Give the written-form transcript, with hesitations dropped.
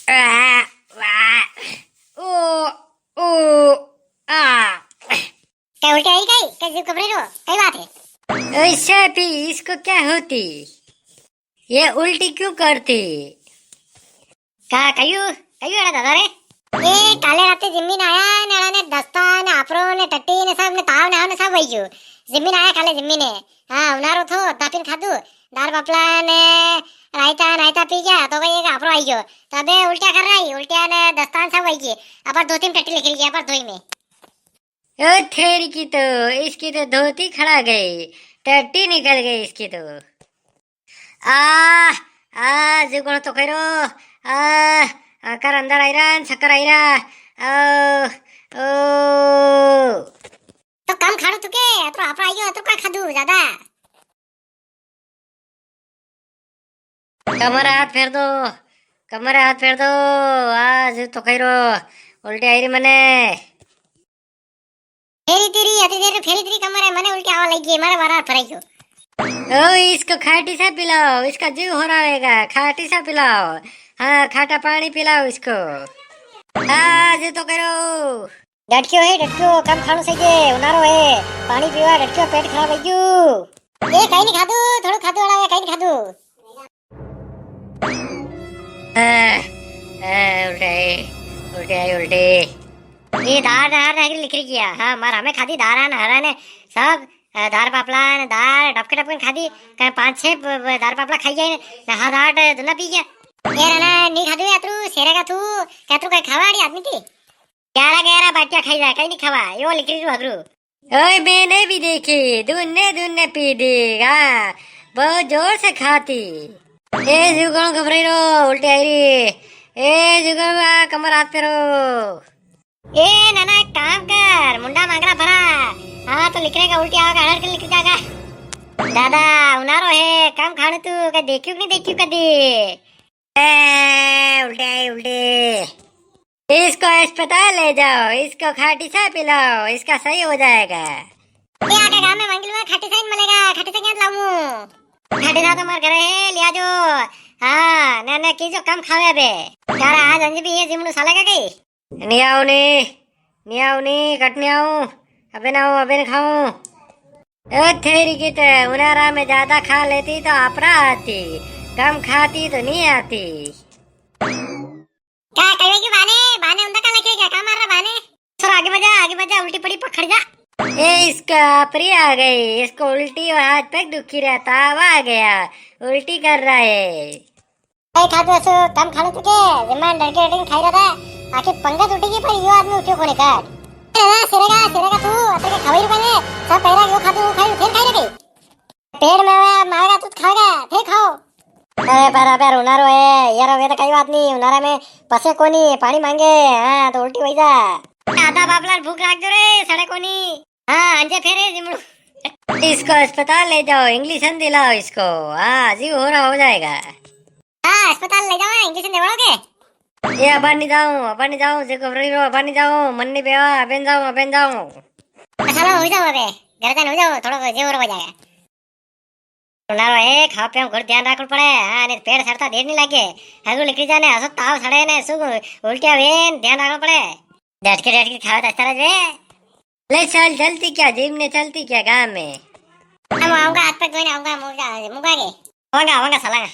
आ, वा, ओ, ओ, आ। क्या उल्टी आई कहीं कहीं जीभ घबराई रो कई बात है। ऐसा भी इसको क्या होती? ये उल्टी क्यों करती? का कयू कयू एड़ा दादा रे ए काले राते जिम्मीन आया ने एड़ा ने दस्ता ने आपरो ने टट्टी ने सब ने ताव ने आव ने सब वही गयो जिम्मीन आया काले जिम्मीन ने हां उनारो थो तापीन खादू दार बापला ने रायता नायता पी गया तो भाई एक आपरो आई गयो तबे उल्टा कर रही उल्टिया ने दस्तान सब वही गई अपर दो तीन टट्टी निकल गया पर धोई में ओ थेरी की तो इसकी तो धोती खड़ा गई, टट्टी निकल गई इसकी तो। आ आ जुगण तो करो कर अंदर आयरा शक्कर आयरा ओ ओ तो कम खाड़ू तू के अतरो आपरो आई गयो अतरो का खादू ज्यादा कमर हाथ फेर दो, कमर हाथ फेर दो। आज तो करो उल्टी आई रही मने। फेरी तेरी अति देर फेरी तेरी कमर है मने उल्टी आवा लगी मारे बार फराई गयो ओ इसको खाटी सा पिलाओ, इसका जीव हो रहेगा, खाटी सा पिलाओ। हाँ खाटा पानी पिलाओ इसको। आज तो करो डटक्यो है डटक्यो कम खाणो सही है उनारो है पानी पीवा डटक्यो पेट खराब हो गयो ए कहीं नहीं खादू थोड़ो खादू वाला कहीं नहीं खादू उल्टे उल्टे आई उल्टे। ये दार दार रह लिख रही किया हां मार हमें खादी दारा ने हरा ने सब दार पापला ने दार डबके डबके खादी कहीं पांच छह दार पापला खाई गए ना हां दार दुना पी गया ये ना नहीं खादू यात्रु सेरे का तू क्या तू कहीं खावाड़ी आदमी थी 11 बाटियां खाई जाए कहीं नहीं खावा यो लिख रही हगरू ओए मैंने भी देखी, दुन्ने दुन्ने पी दी। हाँ बहुत जोर से खाती। ए जुगण घबराई रो उल्टी आई रही। ए जुगण कमर हाथ फेरो। ए नाना एक काम कर मुंडा मांगरा भरा हाँ तो लिखने का उल्टी आवागा हर के लिख जाएगा दादा उनारो है कम खाने तू का देखियो नहीं देखियो कदी उल्टे आई उल्टे। इसको अस्पताल ले जाओ, इसको खाटी सा पिलाओ, इसका सही हो जाएगा। ये आगे गांव में मंगल में खट्टी साइन मिलेगा खट्टी से क्या लाऊं खट्टी ना तो मार घर है लिया जो हाँ ना ना की जो कम खावे बे यार आज अंज भी ये जिमनु साले का गई नहीं आओ नहीं आओ नहीं कट नहीं आऊं अबे ना आऊं अबे ना खाऊं। थेरी की तो उनारा में ज्यादा खा लेती तो अपरा आती, कम खाती तो नहीं आती। क्या कहे की बाने बाने उंदा का लगे क्या काम मार रहा बाने सर आगे बजा उल्टी पड़ी पकड़ जा ये इसका अपरी आ गई, इसको उल्टी और हाथ पैर दुखी रहता आ गया उल्टी कर रहा है। ए खादू ऐसे कम खाने तू के जिम्मान डर के खाई रहा था आके पंगा टूटेगी पर यो आदमी उठ्यो कोने का सिरेगा तू अतर के खवाई रुपए सब पैरा यो खादू खाई फिर खाई रही पेड़ में मारेगा तू खाएगा फिर खाओ अरे बराबर उनारो है यार वे तो कई बात नहीं उनारा में पसे कोनी पानी मांगे हां तो उल्टी होई जा दादा बाबला भूख लाग जो रे सड़े कोनी हां अंजे फेरे जिमड़ू इसको अस्पताल ले जाओ, इंग्लिशन दिलाओ इसको। हाँ जीव हो रहा हो जाएगा। हां अस्पताल ले जाओ इंजेक्शन देवाओगे ये अबा नहीं जाऊं जे घबराई रो अबा नहीं जाऊं मन नहीं बेवा अबेन जाऊं चलो हो जाओ अबे घर जान हो जाओ थोड़ा जीव हो जाएगा उनारो है खा पे घर ध्यान रखना पड़े हां ने पेड़ सड़ता देर नहीं लागे हगु लिखी जाने हसो ताव सड़े ने सु उल्टिया वेन ध्यान रखना पड़े डट के खाओ दस्ता रे ले चल चलती क्या जिम ने चलती क्या गांव में। हम आऊंगा हाथ पे कोई नहीं आऊंगा मुंगा के आऊंगा साला